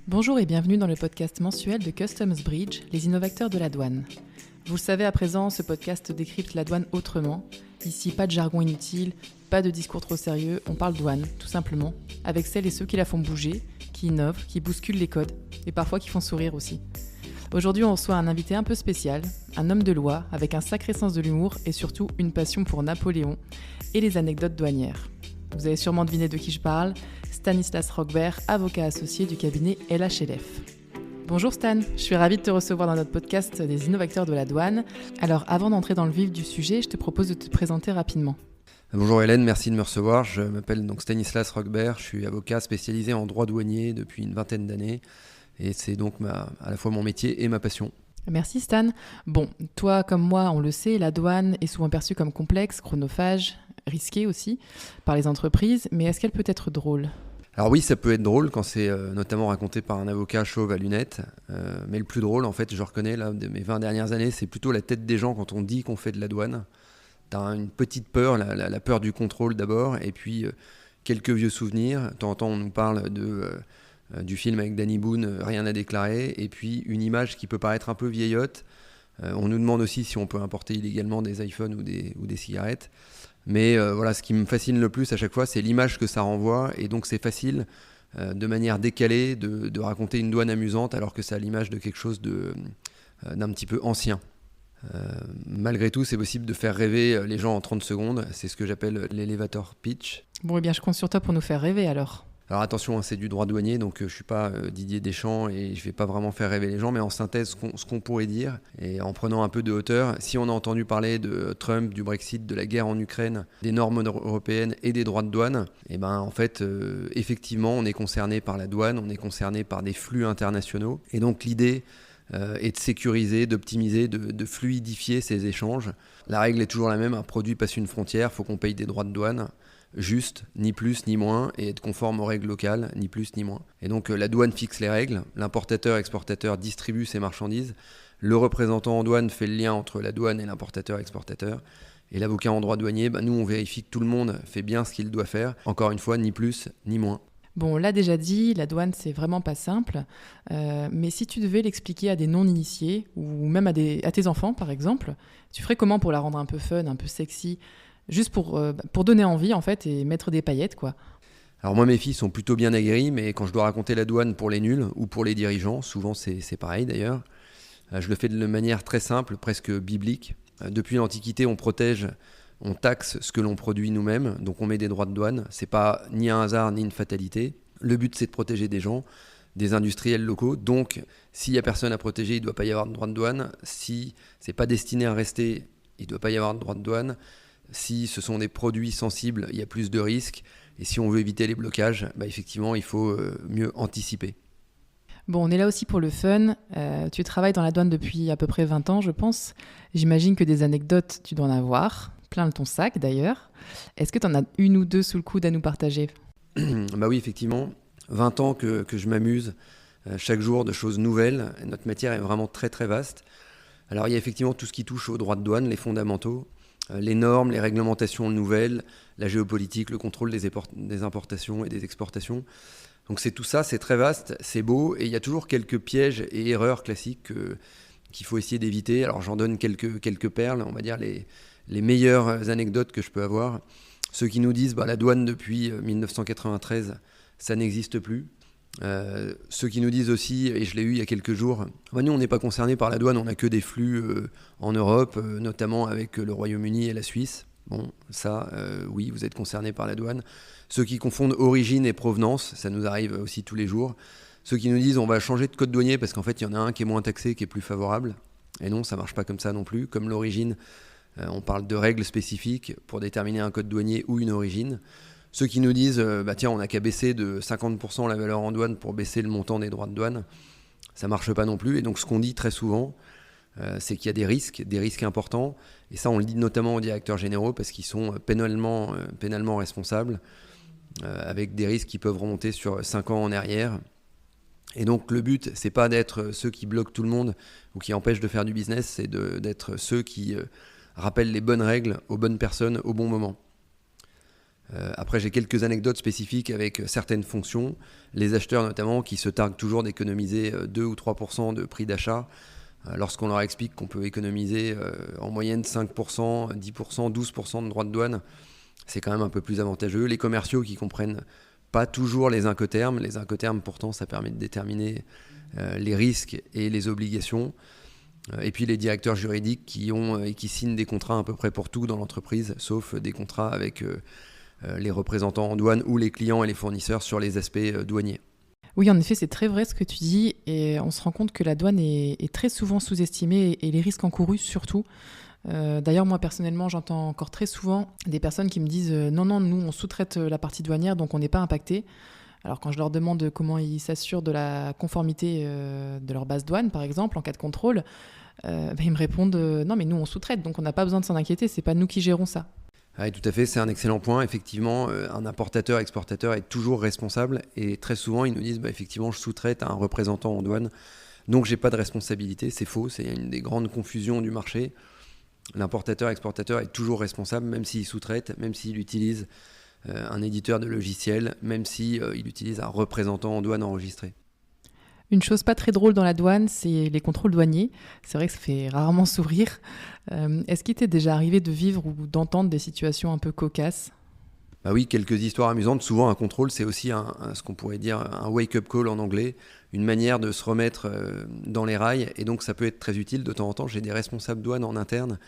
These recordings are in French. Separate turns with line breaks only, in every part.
Bonjour et bienvenue dans le podcast mensuel de Customs Bridge, les innovateurs de la douane. Vous le savez à présent, ce podcast décrypte la douane autrement. Ici, pas de jargon inutile, pas de discours trop sérieux, on parle douane, tout simplement, avec celles et ceux qui la font bouger, qui innovent, qui bousculent les codes, et parfois qui font sourire aussi. Aujourd'hui, on reçoit un invité un peu spécial, un homme de loi, avec un sacré sens de l'humour et surtout une passion pour Napoléon et les anecdotes douanières. Vous avez sûrement deviné de qui je parle, Stanislas Roquebert, avocat associé du cabinet LHLF. Bonjour Stan, je suis ravie de te recevoir dans notre podcast des innovateurs de la douane. Alors avant d'entrer dans le vif du sujet, je te propose de te présenter rapidement.
Bonjour Hélène, merci de me recevoir. Je m'appelle donc Stanislas Roquebert, je suis avocat spécialisé en droit douanier depuis une vingtaine d'années et c'est donc à la fois mon métier et ma passion.
Merci Stan. Bon, toi comme moi, on le sait, la douane est souvent perçue comme complexe, chronophage, risquée aussi par les entreprises, mais est-ce qu'elle peut être drôle ?
Alors oui, ça peut être drôle quand c'est notamment raconté par un avocat chauve à lunettes, mais le plus drôle, en fait, je reconnais, là, de mes 20 dernières années, c'est plutôt la tête des gens quand on dit qu'on fait de la douane. T'as une petite peur, la peur du contrôle d'abord, et puis quelques vieux souvenirs. De temps en temps, on nous parle du film avec Danny Boone, Rien à déclarer, et puis une image qui peut paraître un peu vieillotte. On nous demande aussi si on peut importer illégalement des iPhones ou des cigarettes. Mais voilà, ce qui me fascine le plus à chaque fois, c'est l'image que ça renvoie. Et donc c'est facile, de manière décalée, de raconter une douane amusante alors que ça a l'image de quelque chose d'un petit peu ancien. Malgré tout, c'est possible de faire rêver les gens en 30 secondes. C'est ce que j'appelle l'elevator pitch.
Bon, eh bien, je compte sur toi pour nous faire rêver alors.
Alors attention, c'est du droit douanier, donc je ne suis pas Didier Deschamps et je ne vais pas vraiment faire rêver les gens, mais en synthèse, ce qu'on pourrait dire, et en prenant un peu de hauteur, si on a entendu parler de Trump, du Brexit, de la guerre en Ukraine, des normes européennes et des droits de douane, et ben en fait, effectivement, on est concerné par la douane, on est concerné par des flux internationaux, et donc l'idée est de sécuriser, d'optimiser, de fluidifier ces échanges. La règle est toujours la même, un produit passe une frontière, il faut qu'on paye des droits de douane. Juste, ni plus ni moins, et être conforme aux règles locales, ni plus ni moins. Et donc la douane fixe les règles, l'importateur-exportateur distribue ses marchandises, le représentant en douane fait le lien entre la douane et l'importateur-exportateur, et l'avocat en droit douanier, nous on vérifie que tout le monde fait bien ce qu'il doit faire, encore une fois, ni plus ni moins.
Bon, on l'a déjà dit, la douane, c'est vraiment pas simple. Mais si tu devais l'expliquer à des non-initiés, ou même à tes enfants, par exemple, tu ferais comment pour la rendre un peu fun, un peu sexy, juste pour donner envie, en fait, et mettre des paillettes, quoi.
Alors moi, mes filles sont plutôt bien aguerries, mais quand je dois raconter la douane pour les nuls, ou pour les dirigeants, souvent c'est pareil d'ailleurs, je le fais de manière très simple, presque biblique. Depuis l'Antiquité, on taxe ce que l'on produit nous-mêmes, donc on met des droits de douane. C'est pas ni un hasard ni une fatalité. Le but, c'est de protéger des gens, des industriels locaux. Donc, s'il y a personne à protéger, il ne doit pas y avoir de droit de douane. Si c'est pas destiné à rester, il ne doit pas y avoir de droit de douane. Si ce sont des produits sensibles, il y a plus de risques. Et si on veut éviter les blocages, effectivement, il faut mieux anticiper.
Bon, on est là aussi pour le fun. Tu travailles dans la douane depuis à peu près 20 ans, je pense. J'imagine que des anecdotes, tu dois en avoir. Plein de ton sac, d'ailleurs. Est-ce que tu en as une ou deux sous le coude à nous partager ?
Oui, effectivement. 20 ans que je m'amuse chaque jour de choses nouvelles. Notre matière est vraiment très, très vaste. Alors, il y a effectivement tout ce qui touche aux droits de douane, les fondamentaux, les normes, les réglementations nouvelles, la géopolitique, le contrôle des importations et des exportations. Donc, c'est tout ça, c'est très vaste, c'est beau. Et il y a toujours quelques pièges et erreurs classiques qu'il faut essayer d'éviter. Alors, j'en donne quelques perles, on va dire les meilleures anecdotes que je peux avoir. Ceux qui nous disent la douane depuis 1993, ça n'existe plus. Ceux qui nous disent aussi, et je l'ai eu il y a quelques jours, nous on n'est pas concernés par la douane, on n'a que des flux en Europe, notamment avec le Royaume-Uni et la Suisse. Bon, ça, oui, vous êtes concernés par la douane. Ceux qui confondent origine et provenance, ça nous arrive aussi tous les jours. Ceux qui nous disent on va changer de code douanier parce qu'en fait il y en a un qui est moins taxé, qui est plus favorable. Et non, ça ne marche pas comme ça non plus. Comme l'origine, on parle de règles spécifiques pour déterminer un code douanier ou une origine. Ceux qui nous disent on n'a qu'à baisser de 50% la valeur en douane pour baisser le montant des droits de douane, ça ne marche pas non plus. Et donc ce qu'on dit très souvent, c'est qu'il y a des risques importants. Et ça, on le dit notamment aux directeurs généraux parce qu'ils sont pénalement responsables, avec des risques qui peuvent remonter sur 5 ans en arrière. Et donc le but, c'est pas d'être ceux qui bloquent tout le monde ou qui empêchent de faire du business, c'est d'être ceux qui rappellent les bonnes règles aux bonnes personnes au bon moment. Après, j'ai quelques anecdotes spécifiques avec certaines fonctions. Les acheteurs notamment qui se targuent toujours d'économiser 2 ou 3% de prix d'achat. Lorsqu'on leur explique qu'on peut économiser en moyenne 5%, 10%, 12% de droits de douane, c'est quand même un peu plus avantageux. Les commerciaux qui comprennent pas toujours les incoterms. Les incoterms, pourtant, ça permet de déterminer les risques et les obligations. Et puis les directeurs juridiques qui signent des contrats à peu près pour tout dans l'entreprise, sauf des contrats avec les représentants en douane ou les clients et les fournisseurs sur les aspects douaniers.
Oui, en effet, c'est très vrai ce que tu dis, et on se rend compte que la douane est très souvent sous-estimée, et les risques encourus surtout. D'ailleurs, moi personnellement, j'entends encore très souvent des personnes qui me disent non, nous on sous-traite la partie douanière, donc on n'est pas impacté. Alors quand je leur demande comment ils s'assurent de la conformité de leur base douane, par exemple, en cas de contrôle, ils me répondent non, mais nous on sous-traite, donc on n'a pas besoin de s'en inquiéter, c'est pas nous qui gérons ça.
Oui, tout à fait, c'est un excellent point. Effectivement, un importateur-exportateur est toujours responsable, et très souvent ils nous disent effectivement je sous-traite à un représentant en douane, donc j'ai pas de responsabilité. C'est faux, c'est une des grandes confusions du marché. L'importateur-exportateur est toujours responsable, même s'il sous-traite, même s'il utilise un éditeur de logiciel, même s'il utilise un représentant en douane enregistré.
Une chose pas très drôle dans la douane, c'est les contrôles douaniers. C'est vrai que ça fait rarement sourire. Est-ce qu'il t'est déjà arrivé de vivre ou d'entendre des situations un peu cocasses ?
Bah oui, quelques histoires amusantes. Souvent, un contrôle, c'est aussi ce qu'on pourrait dire un wake-up call en anglais, une manière de se remettre dans les rails. Et donc, ça peut être très utile. De temps en temps, j'ai des responsables douane en interne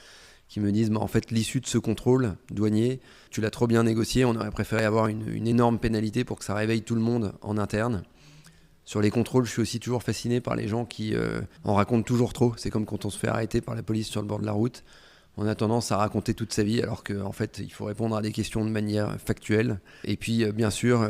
qui me disent en fait, l'issue de ce contrôle douanier, tu l'as trop bien négocié, on aurait préféré avoir une énorme pénalité pour que ça réveille tout le monde en interne. Sur les contrôles, je suis aussi toujours fasciné par les gens qui en racontent toujours trop. C'est comme quand on se fait arrêter par la police sur le bord de la route. On a tendance à raconter toute sa vie, alors qu'en fait, il faut répondre à des questions de manière factuelle. Et puis, bien sûr,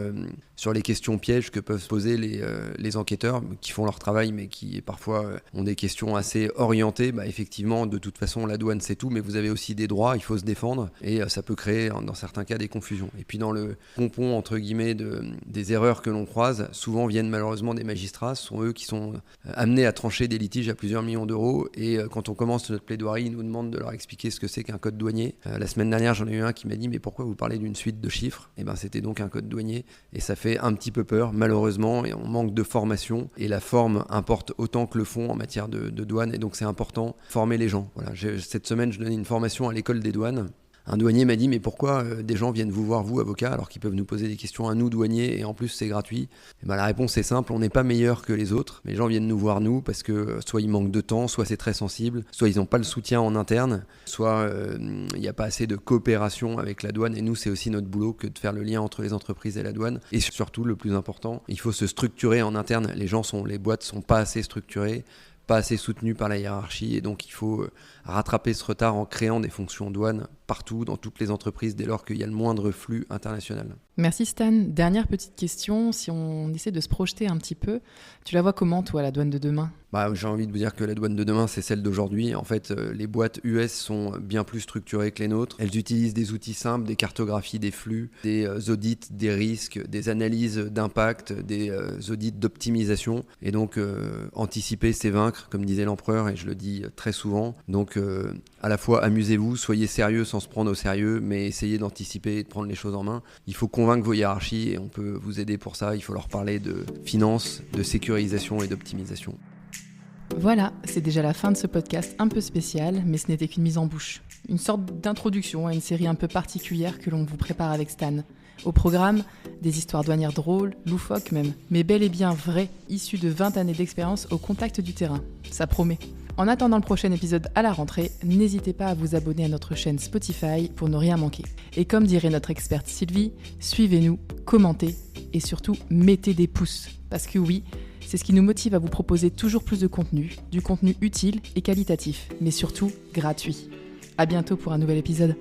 sur les questions pièges que peuvent se poser les enquêteurs, qui font leur travail, mais qui parfois ont des questions assez orientées. Effectivement, de toute façon, la douane, c'est tout, mais vous avez aussi des droits, il faut se défendre. Et ça peut créer, dans certains cas, des confusions. Et puis, dans le pompon, entre guillemets, des erreurs que l'on croise, souvent viennent malheureusement des magistrats. Ce sont eux qui sont amenés à trancher des litiges à plusieurs millions d'euros. Et quand on commence notre plaidoirie, ils nous demandent de leur expliquer ce que c'est qu'un code douanier. La semaine dernière, j'en ai eu un qui m'a dit « Mais pourquoi vous parlez d'une suite de chiffres ?» C'était donc un code douanier. Et ça fait un petit peu peur, malheureusement, et on manque de formation. Et la forme importe autant que le fond en matière de douane. Et donc, c'est important de former les gens. Voilà. Cette semaine, je donnais une formation à l'école des douanes. Un douanier m'a dit « Mais pourquoi des gens viennent vous voir, vous, avocat, alors qu'ils peuvent nous poser des questions à nous, douaniers, et en plus, c'est gratuit ?» La réponse est simple, on n'est pas meilleur que les autres. Mais les gens viennent nous voir, nous, parce que soit ils manquent de temps, soit c'est très sensible, soit ils n'ont pas le soutien en interne, soit il n'y a pas assez de coopération avec la douane. Et nous, c'est aussi notre boulot que de faire le lien entre les entreprises et la douane. Et surtout, le plus important, il faut se structurer en interne. Les boîtes sont pas assez structurées, pas assez soutenues par la hiérarchie, et donc il faut rattraper ce retard en créant des fonctions douane partout, dans toutes les entreprises, dès lors qu'il y a le moindre flux international.
Merci Stan. Dernière petite question, si on essaie de se projeter un petit peu, tu la vois comment toi, la douane de demain ?
J'ai envie de vous dire que la douane de demain, c'est celle d'aujourd'hui. En fait, les boîtes US sont bien plus structurées que les nôtres. Elles utilisent des outils simples, des cartographies des flux, des audits des risques, des analyses d'impact, des audits d'optimisation. Et donc, anticiper, c'est vaincre, comme disait l'empereur, et je le dis très souvent. Donc, à la fois, amusez-vous, soyez sérieux sans se prendre au sérieux, mais essayez d'anticiper et de prendre les choses en main. Il faut convaincre vos hiérarchies, et on peut vous aider pour ça. Il faut leur parler de finance, de sécurisation et d'optimisation.
Voilà, c'est déjà la fin de ce podcast un peu spécial, mais ce n'était qu'une mise en bouche. Une sorte d'introduction à une série un peu particulière que l'on vous prépare avec Stan. Au programme, des histoires douanières drôles, loufoques même, mais bel et bien vraies, issues de 20 années d'expérience au contact du terrain. Ça promet. En attendant le prochain épisode à la rentrée, n'hésitez pas à vous abonner à notre chaîne Spotify pour ne rien manquer. Et comme dirait notre experte Sylvie, suivez-nous, commentez et surtout mettez des pouces. Parce que oui, c'est ce qui nous motive à vous proposer toujours plus de contenu, du contenu utile et qualitatif, mais surtout gratuit. À bientôt pour un nouvel épisode.